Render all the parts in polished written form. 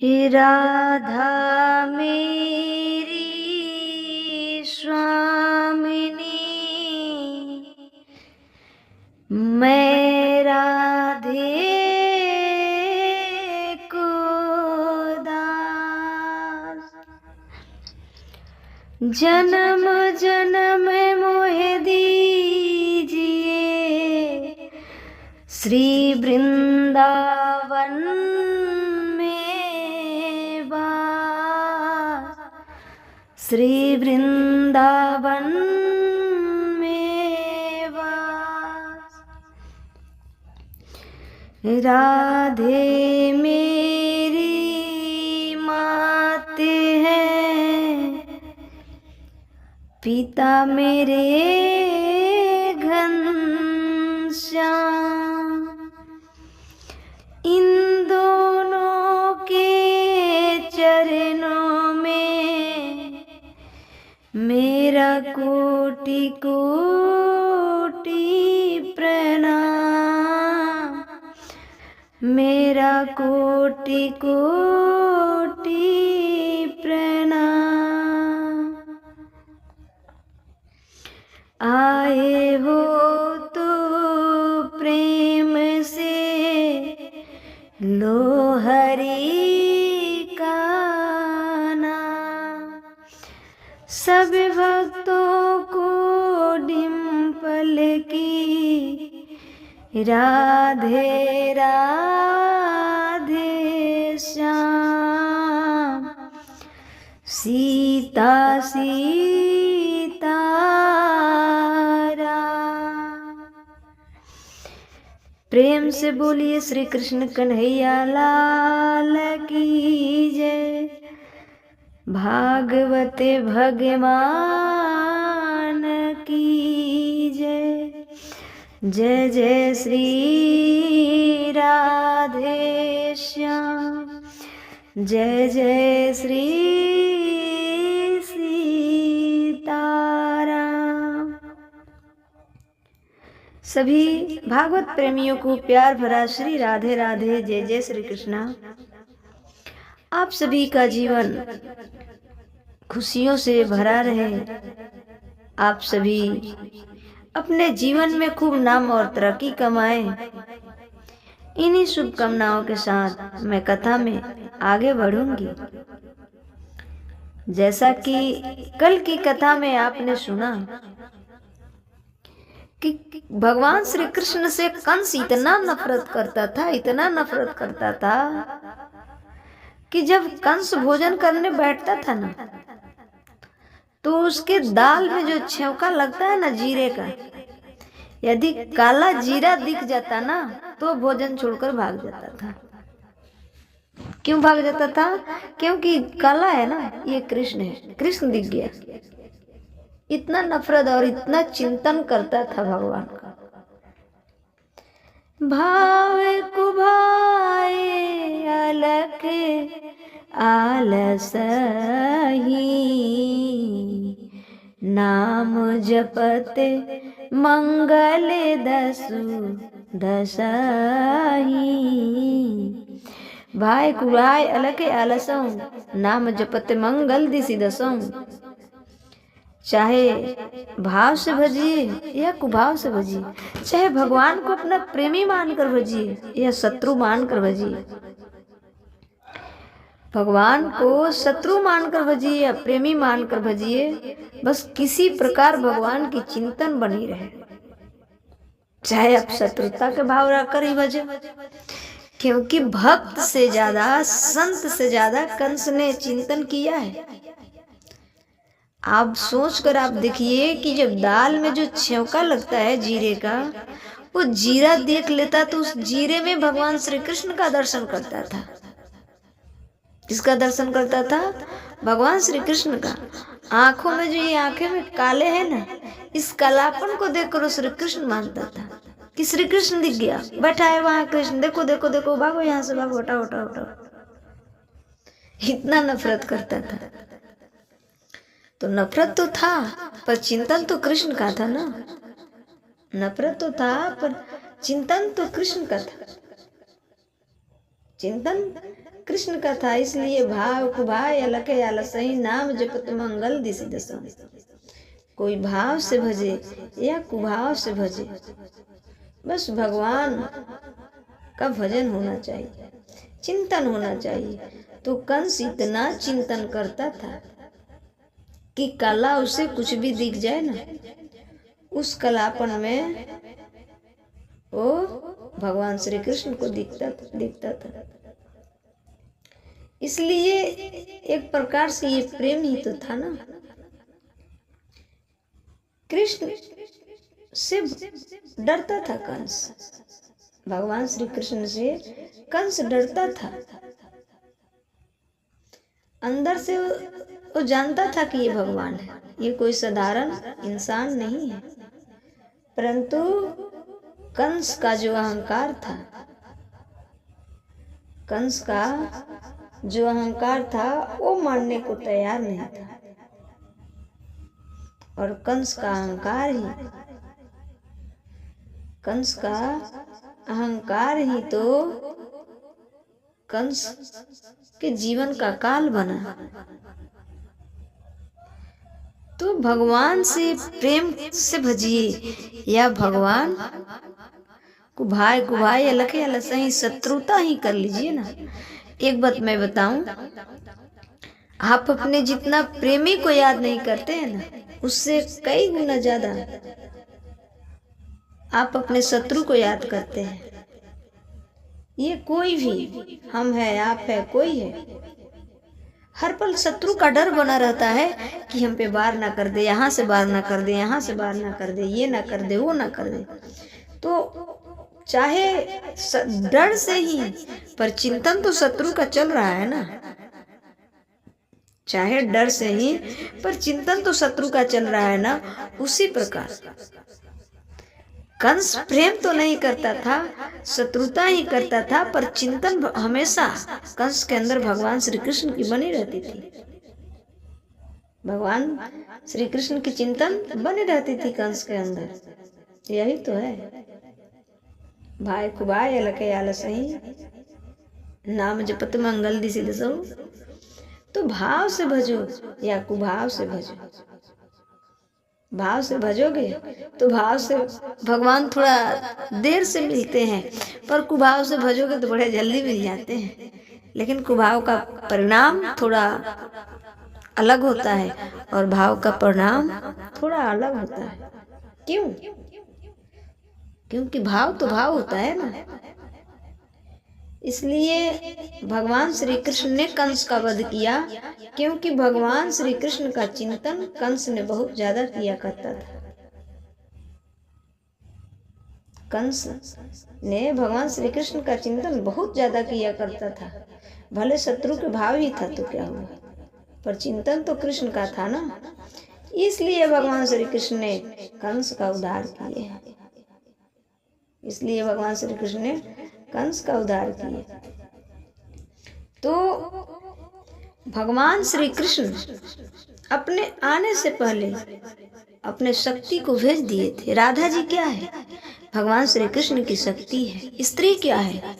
हे राधा मेरी स्वामिनी, मैं राधे को दास। जन्म जन्म मोहे दीजिए श्री वृंदावन में वास, श्री वृंदावन में वास। राधे मेरी मात है, पिता मेरे घनश्याम। इन दोनों के चरणों में मेरा कोटि कोटि प्रणाम, मेरा कोटि कोटि प्रणाम। आए हो तो प्रेम से लो हरि का नाम। सब भक्तों को डिंपल की राधे राधे श्याम। सीता सीता राम। प्रेम से बोलिए श्री कृष्ण कन्हैया लाल की जय। भागवते भगवान की जय। जय जय श्री राधे श्याम, जय जय श्री सीताराम। सभी भागवत प्रेमियों को प्यार भरा श्री राधे राधे, जय जय श्री कृष्णा। आप सभी का जीवन खुशियों से भरा रहे। आप सभी अपने जीवन में खूब नाम और तरक्की कमाएं। इन्हीं शुभकामनाओं के साथ मैं कथा में आगे बढ़ूंगी। जैसा कि कल की कथा में आपने सुना कि भगवान श्री कृष्ण से कंस इतना नफरत करता था, इतना नफरत करता था कि जब कंस भोजन करने बैठता था ना, तो उसके दाल में जो छौंका लगता है ना जीरे का, यदि काला जीरा दिख जाता ना तो भोजन छोड़कर भाग जाता था। क्यों भाग जाता था? क्योंकि काला है ना, ये कृष्ण है, कृष्ण दिख गया। इतना नफरत और इतना चिंतन करता था भगवान का। भाव कुभाए अलख आलसही, नाम जपते मंगल दसु दसही। भाई कुभाए अलख आलसों, नाम जपते मंगल दिसि दसों। चाहे भाव से भजिए या कुभाव से भजिए, चाहे भगवान को अपना प्रेमी मानकर भजिए या शत्रु मानकर भजिए। भगवान को शत्रु मानकर भजिए या प्रेमी मानकर भजिए, बस किसी प्रकार भगवान की चिंतन बनी रहे। चाहे आप शत्रुता के भाव रखकर ही भजे, क्योंकि भक्त से ज्यादा, संत से ज्यादा कंस ने चिंतन किया है। आप सोच कर आप देखिए कि जब दाल में जो छौंका लगता है जीरे का, वो जीरा देख लेता तो उस जीरे में भगवान श्री कृष्ण का दर्शन करता था। किसका दर्शन करता था? भगवान श्री कृष्ण का। आंखों में जो ये आंखें में काले हैं ना, इस कालापन को देखकर श्री कृष्ण मानता था कि श्री कृष्ण दिख गया, बैठा है वहां कृष्ण, देखो देखो देखो, भागो यहाँ से, भागो, हटाओ हटाओ हटाओ। इतना नफरत करता था। तो नफरत तो था पर चिंतन तो कृष्ण का था ना। नफरत तो था पर चिंतन तो कृष्ण का था। चिंतन कृष्ण का था, इसलिए भाव कुभाय अलखे आलसई नाम जपत मंगल दिशि दसम। कोई भाव से भजे या कुभाव से भजे, बस भगवान का भजन होना चाहिए, चिंतन होना चाहिए। तो कंस इतना चिंतन करता था कि कला उसे कुछ भी दिख जाए ना, उस कलापन में वो भगवान श्री कृष्ण को दिखता था। इसलिए एक प्रकार से ये प्रेम ही तो था ना। कृष्ण से डरता था कंस, भगवान श्री कृष्ण से कंस डरता था। अंदर से वो जानता था कि ये भगवान है, ये कोई साधारण इंसान नहीं है। परंतु कंस का जो अहंकार था, कंस का जो अहंकार था वो मानने को तैयार नहीं था। और कंस का अहंकार ही तो कंस के जीवन का काल बना। तो भगवान से प्रेम से भजिए या भगवान कुभाय अलखे अलसई शत्रुता ही कर लीजिए ना। एक बात मैं बताऊं, आप अपने जितना प्रेमी को याद नहीं करते हैं ना, उससे कई गुना ज्यादा आप अपने शत्रु को याद करते हैं। ये कोई भी, हम है, आप है, कोई है, हर पल शत्रु का डर बना रहता है कि हम पे वार ना कर दे, यहाँ से वार ना कर दे, यहाँ से वार ना कर दे, ये ना कर दे, वो ना कर दे। तो चाहे डर से ही, पर चिंतन तो शत्रु का चल रहा है ना। चाहे डर से ही, पर चिंतन तो शत्रु का चल रहा है ना। उसी प्रकार कंस प्रेम तो नहीं करता था, शत्रुता ही करता था, पर चिंतन हमेशा कंस के अंदर भगवान श्री कृष्ण की बनी रहती थी। भगवान श्री कृष्ण की चिंतन बनी रहती थी कंस के अंदर। यही तो है, भाई कुभाय अलखे आलसई नाम जपत मंगल दिशि दसो। तो भाव से भजो या कुभाव से भजो। भाव से भजोगे तो भाव से भगवान थोड़ा देर से मिलते हैं, पर कुभाव से भजोगे तो बड़े जल्दी मिल जाते हैं। लेकिन कुभाव का परिणाम थोड़ा अलग होता है और भाव का परिणाम थोड़ा अलग होता है। क्यों? क्योंकि भाव तो भाव होता है ना। इसलिए भगवान श्री कृष्ण ने कंस का वध किया, क्योंकि भगवान श्री कृष्ण का चिंतन कंस ने बहुत ज्यादा किया करता था। कंस ने भगवान श्री कृष्ण का चिंतन बहुत ज्यादा किया करता था। भले शत्रु के भाव ही था तो क्या हुआ, पर चिंतन तो कृष्ण का था ना। इसलिए भगवान श्री कृष्ण ने कंस का उद्धार किया। इसलिए भगवान श्री कृष्ण ने कंस का उद्धार किया। तो भगवान श्री कृष्ण अपने आने से पहले अपने शक्ति को भेज दिए थे। राधा जी क्या है? भगवान श्री कृष्ण की शक्ति है। स्त्री क्या है?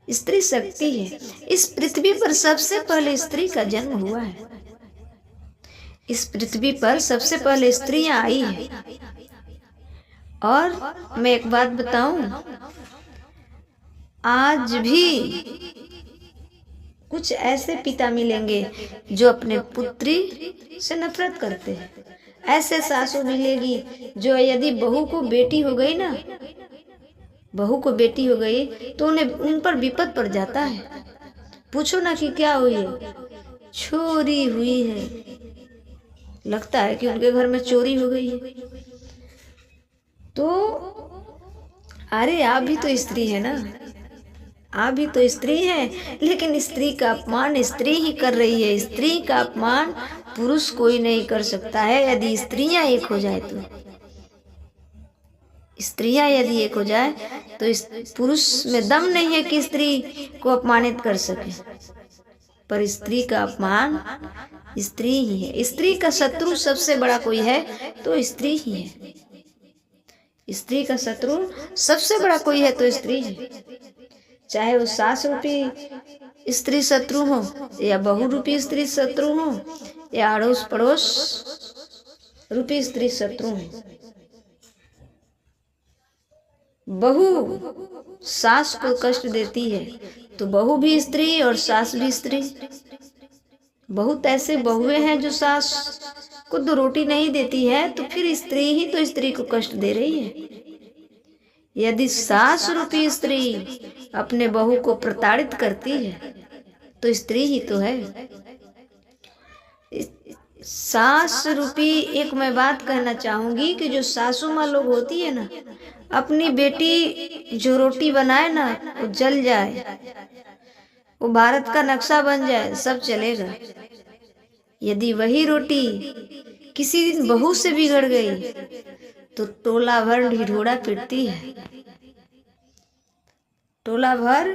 स्त्री शक्ति है। इस पृथ्वी पर सबसे पहले स्त्री का जन्म हुआ है। इस पृथ्वी पर सबसे पहले स्त्रियां आई है। और मैं एक बात बताऊं, आज भी कुछ ऐसे पिता मिलेंगे जो अपने पुत्री से नफरत करते हैं। ऐसे सासू मिलेगी जो यदि बहू को बेटी हो गई ना, बहू को बेटी हो गई तो उन्हें उन पर विपद पड़ जाता है। पूछो ना कि क्या हुई है? चोरी हुई है। लगता है कि उनके घर में चोरी हो गई है। तो अरे आप भी तो स्त्री है ना, आप भी तो स्त्री हैं, लेकिन स्त्री का अपमान स्त्री ही कर रही है। स्त्री का अपमान पुरुष कोई नहीं कर सकता है। यदि स्त्रियां एक हो जाए तो, स्त्रियां यदि एक हो जाए तो इस पुरुष में दम नहीं है कि स्त्री को अपमानित कर सके। पर स्त्री का अपमान स्त्री ही है। स्त्री का शत्रु सबसे बड़ा कोई है तो स्त्री ही है। स्त्री का शत्रु सबसे बड़ा कोई है तो स्त्री है। चाहे वो सास रूपी स्त्री शत्रु हो या बहू रूपी स्त्री शत्रु हो या अड़ोस पड़ोस रूपी स्त्री शत्रु हो, बहू सास को कष्ट देती है तो बहू भी स्त्री और सास भी स्त्री। बहुत ऐसे बहुएं हैं जो सास को दो रोटी नहीं देती है तो फिर स्त्री ही तो स्त्री को कष्ट दे रही है। यदि सास रूपी स्त्री अपने बहू को प्रताड़ित करती है तो स्त्री ही तो है। सास रूपी एक मैं बात कहना चाहूंगी कि जो सासू माँ लोग होती है ना, अपनी बेटी जो रोटी बनाए ना वो जल जाए, वो भारत का नक्शा बन जाए, सब चलेगा। यदि वही रोटी किसी दिन बहू से बिगड़ गई तो टोला भर ढिढोरा पीटती है। टोला भर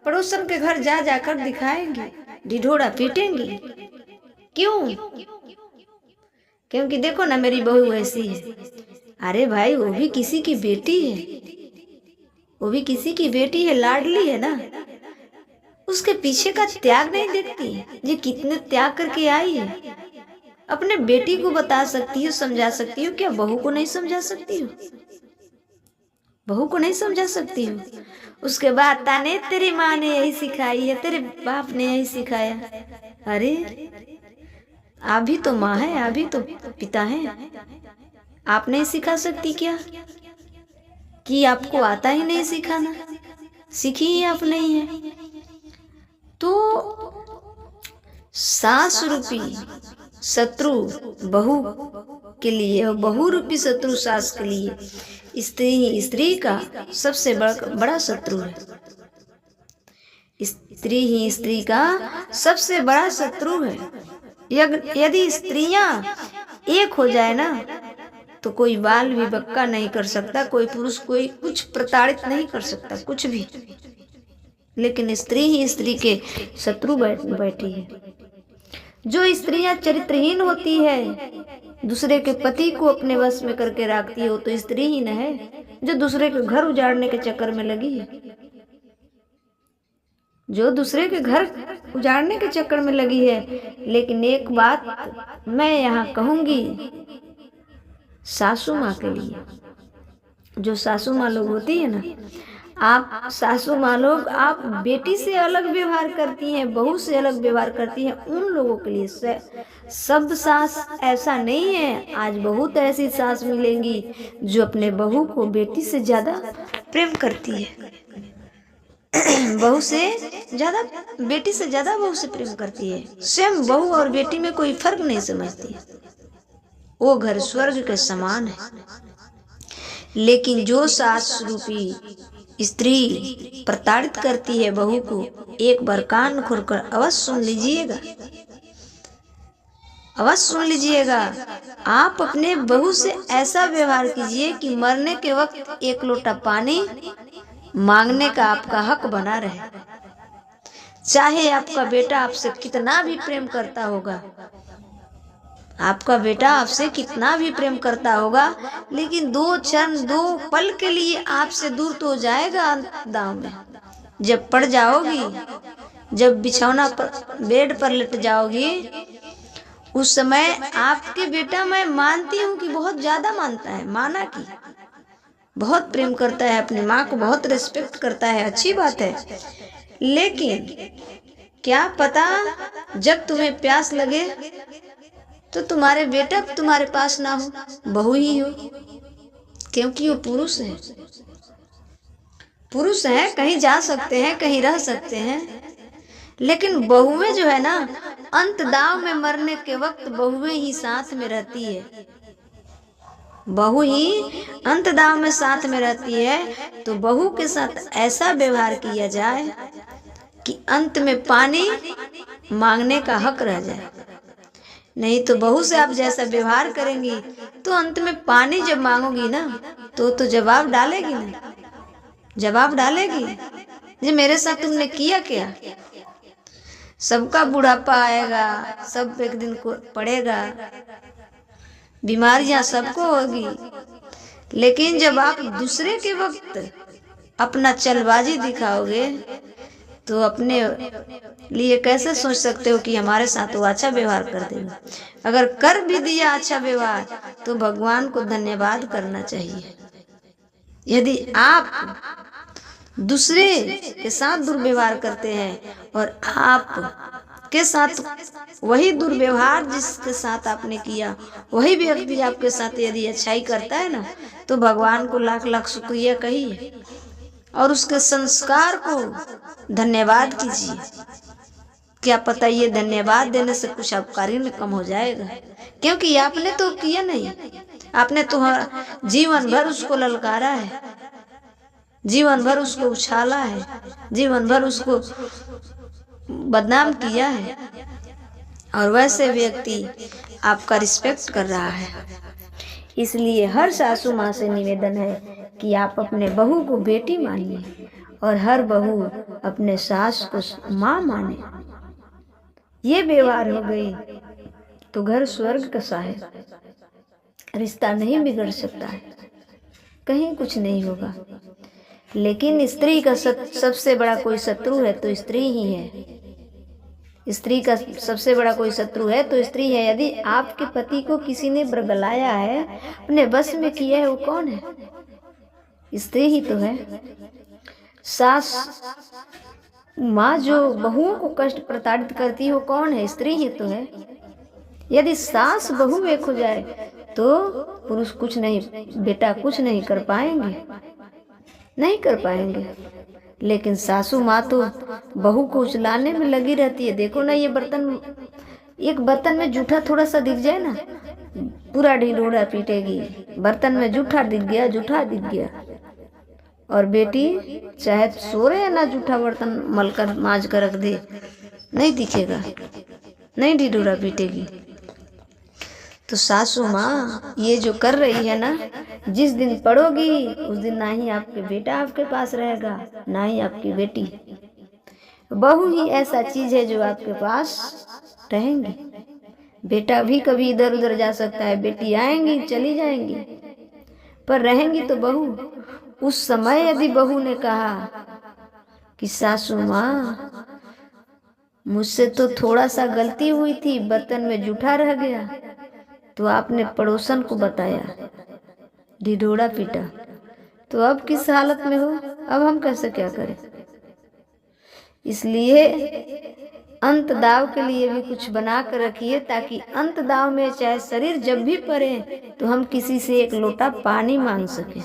पड़ोसन के घर जा जाकर दिखाएंगे, ढिढोरा पीटेंगे। क्यों? क्योंकि देखो ना मेरी बहू ऐसी है। अरे भाई वो भी किसी की बेटी है, वो भी किसी की बेटी है, लाडली है ना। उसके पीछे का त्याग नहीं देखती, ये कितने त्याग करके आई है। अपने बेटी को बता सकती हो, समझा सकती हो, क्या बहू को नहीं समझा सकती हो? बहू को नहीं समझा सकती हो? उसके बाद ताने तेरी माँ ने यही सिखाई है, तेरे बाप ने यही सिखाया। अरे आप भी तो माँ है, आप भी तो पिता है, आप नहीं सिखा सकती क्या? कि आपको आता ही नहीं सिखाना, सीखी ही आप नहीं है। तो सास रूपी शत्रु बहू के लिए और बहू रूपी शत्रु सास के लिए स्त्री का सबसे बड़ा शत्रु है। स्त्री ही स्त्री का सबसे बड़ा शत्रु है। यदि स्त्रियां एक हो जाए ना तो कोई बाल भी बक्का नहीं कर सकता, कोई पुरुष कोई कुछ प्रताड़ित नहीं कर सकता, कुछ भी। लेकिन स्त्री ही स्त्री के शत्रु बैठी है। जो स्त्रियां चरित्रहीन होती है, दूसरे के पति को अपने वश में करके रखती है, वो तो स्त्री ही न है, जो दूसरे के घर उजाड़ने के चक्कर में लगी है। जो दूसरे के घर उजाड़ने के चक्कर में लगी है। लेकिन एक बात मैं यहाँ कहूंगी सासू माँ के लिए, जो सासू माँ लोग होती है ना, आप सासू माँ लोग आप बेटी से अलग व्यवहार करती हैं, बहू से अलग व्यवहार करती हैं, उन लोगों के लिए सब सास ऐसा नहीं है। आज बहुत ऐसी सास मिलेंगी जो अपने बहू को बेटी से ज्यादा प्रेम करती है, बहू से ज्यादा, बेटी से ज्यादा बहू से प्रेम करती है। स्वयं बहू और बेटी में कोई फर्क नहीं समझती है, वो घर स्वर्ग के समान है। लेकिन जो सास रूपी स्त्री प्रताड़ित करती है बहू को, एक बार कान खोलकर अवश्य सुन लीजिएगा, अवश्य सुन लीजिएगा। आप अपने बहू से ऐसा व्यवहार कीजिए कि मरने के वक्त एक लोटा पानी मांगने का आपका हक बना रहे। चाहे आपका बेटा आपसे कितना भी प्रेम करता होगा, आपका बेटा आपसे कितना भी प्रेम करता होगा, लेकिन दो क्षण दो पल के लिए आपसे दूर तो हो जाएगा दांव में। जब पड़ जाओगी, जब बिछौना पर बेड पर लेट जाओगी, उस समय आपके बेटा मैं मानती हूँ कि बहुत ज्यादा मानता है, माना कि बहुत प्रेम करता है, अपनी माँ को बहुत रिस्पेक्ट करता है, अच्छी बात है। लेकिन क्या पता जब तुम्हें प्यास लगे तो तुम्हारे बेटा तुम्हारे पास ना हो, बहू ही हो, क्योंकि वो पुरुष है। पुरुष है, कहीं जा सकते हैं, कहीं रह सकते हैं। लेकिन बहुएं जो है ना, अंत दाव में मरने के वक्त बहुएं ही साथ में रहती है, बहू ही अंत दाव में साथ में रहती है। तो बहू के साथ ऐसा व्यवहार किया जाए कि अंत में पानी मांगने का हक रह जाए। नहीं तो बहू से आप जैसा व्यवहार करेंगी तो अंत में पानी जब मांगोगी ना तो जवाब डालेगी ना, जवाब डालेगी जी मेरे साथ तुमने किया क्या। सबका बुढ़ापा आएगा, सब एक दिन को पड़ेगा, बीमारियां सबको होगी। लेकिन जब आप दूसरे के वक्त अपना चलबाजी दिखाओगे तो अपने लिए कैसे सोच सकते हो कि हमारे साथ वो अच्छा व्यवहार कर देगा। अगर कर भी दिया अच्छा व्यवहार तो भगवान को धन्यवाद करना चाहिए। यदि आप दूसरे के साथ दुर्व्यवहार करते हैं और आप के साथ वही दुर्व्यवहार जिसके साथ आपने किया वही व्यक्ति आपके साथ यदि अच्छाई करता है ना, तो भगवान को लाख लाख शुक्रिया कहिए और उसके संस्कार को धन्यवाद कीजिए। क्या पता ये धन्यवाद देने से कुछ आपकारी में कम हो जाएगा, क्योंकि आपने तो किया नहीं, आपने तो जीवन भर उसको ललकारा है, जीवन भर उसको उछाला है, जीवन भर उसको बदनाम किया है, और वैसे व्यक्ति आपका रिस्पेक्ट कर रहा है। इसलिए हर सासू माँ से निवेदन है कि आप अपने बहू को बेटी मानिए और हर बहू अपने सास को माँ माने। ये व्यवहार हो गई तो घर स्वर्ग का सा है। रिश्ता नहीं बिगड़ सकता है, कहीं कुछ नहीं होगा। लेकिन स्त्री का सबसे बड़ा कोई शत्रु है तो स्त्री ही है। स्त्री का सबसे बड़ा कोई शत्रु है तो स्त्री है। यदि आपके पति को किसी ने बरगलाया है, अपने बस में किया है, वो कौन है? स्त्री ही तो है। सास माँ जो बहुओं को कष्ट प्रताड़ित करती है वो कौन है? स्त्री ही तो है। यदि सास बहू एक हो जाए तो पुरुष कुछ नहीं, बेटा कुछ नहीं कर पाएंगे, नहीं कर पाएंगे। लेकिन सासू माँ तो बहू को उचलाने में लगी रहती है। देखो ना, ये बर्तन, एक बर्तन में जूठा थोड़ा सा दिख जाए ना, पूरा ढिंढोरा पीटेगी। बर्तन में जूठा दिख गया, जूठा दिख गया। और बेटी चाहे सो रहे ना, जूठा बर्तन मलकर मांज कर रख दे, नहीं दिखेगा, नहीं ढिंढोरा पीटेगी। तो सासू माँ ये जो कर रही है ना, जिस दिन पढ़ोगी उस दिन ना ही आपके बेटा आपके पास रहेगा, ना ही आपकी बेटी। बहू ही ऐसा चीज है जो आपके पास रहेंगी। बेटा भी कभी इधर उधर जा सकता है, बेटी आएंगी चली जाएंगी, पर रहेंगी तो बहू। उस समय यदि बहू ने कहा कि सासू माँ मुझसे तो थोड़ा सा गलती हुई थी, बर्तन में जूठा रह गया, तो आपने पड़ोसन को बताया, ढिढोरा पीटा, तो अब किस हालत में हो? अब हम कैसे क्या करें? इसलिए अंत दाव के लिए भी कुछ बना कर रखिए, ताकि अंत दाव में चाहे शरीर जब भी पड़े तो हम किसी से एक लोटा पानी मांग सकें।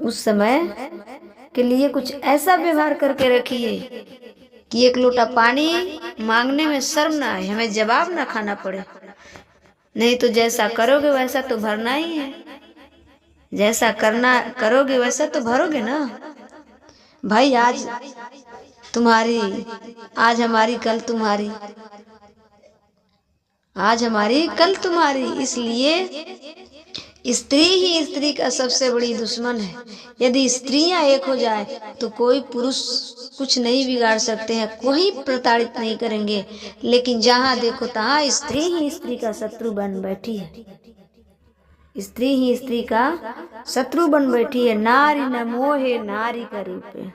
उस समय के लिए कुछ ऐसा व्यवहार करके रखिए कि एक लोटा पानी मांगने में शर्म ना आए, हमें जवाब ना खाना पड़े। नहीं तो जैसा करोगे वैसा तो भरना ही है, जैसा करना करोगे वैसा तो भरोगे ना। भाई आज तुम्हारी, आज हमारी कल तुम्हारी, आज हमारी कल तुम्हारी। इसलिए स्त्री ही स्त्री का सबसे बड़ी दुश्मन है। यदि स्त्रियां एक हो जाए तो कोई पुरुष कुछ नहीं बिगाड़ सकते हैं, कोई प्रताड़ित नहीं करेंगे। लेकिन जहां देखो तहां स्त्री ही स्त्री का शत्रु बन बैठी है, स्त्री ही स्त्री का शत्रु बन बैठी है। नारी न मोहे नारी का रूपे,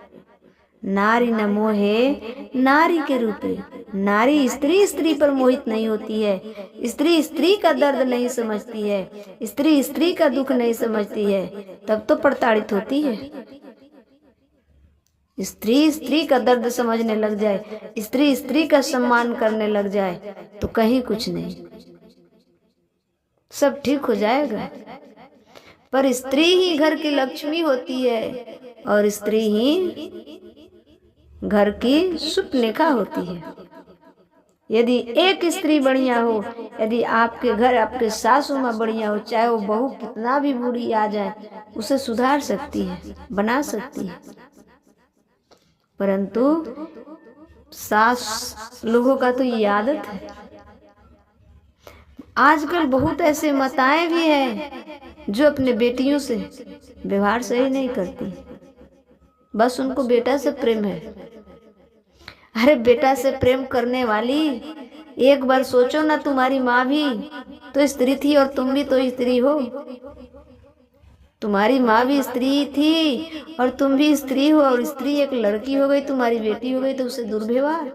नारी न मोहे नारी के रूपे। नारी स्त्री स्त्री पर मोहित नहीं होती है, स्त्री स्त्री का दर्द नहीं समझती है, स्त्री स्त्री का दुख नहीं समझती है, तब तो प्रताड़ित होती है। स्त्री स्त्री का दर्द समझने लग जाए, स्त्री स्त्री का सम्मान करने लग जाए तो कहीं कुछ नहीं, सब ठीक हो जाएगा। पर स्त्री ही घर की लक्ष्मी होती है और स्त्री ही घर की सुपनेखा होती है। यदि एक स्त्री बढ़िया हो, यदि आपके घर आपके सासू माँ बढ़िया हो, चाहे वो बहू कितना भी बुरी आ जाए, उसे सुधार सकती है, बना सकती है। परंतु सास लोगों का तो ये आदत है। आजकल बहुत ऐसे माताएं भी हैं जो अपने बेटियों से व्यवहार सही नहीं करती, बस उनको बेटा से प्रेम है। अरे बेटा से प्रेम करने वाली, एक बार सोचो ना, तुम्हारी माँ भी तो स्त्री थी और तुम भी तो स्त्री हो। तुम्हारी माँ भी स्त्री थी और तुम भी स्त्री हो, और स्त्री एक लड़की हो गई, तुम्हारी बेटी हो गई, तो उससे दुर्व्यवहार।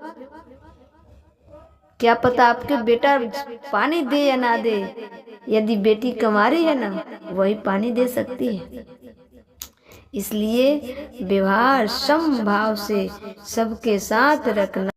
क्या पता आपके बेटा पानी दे या ना दे, यदि बेटी कुंवारी है ना, वही पानी दे सकती है। इसलिए व्यवहार समभाव से सबके साथ रखना।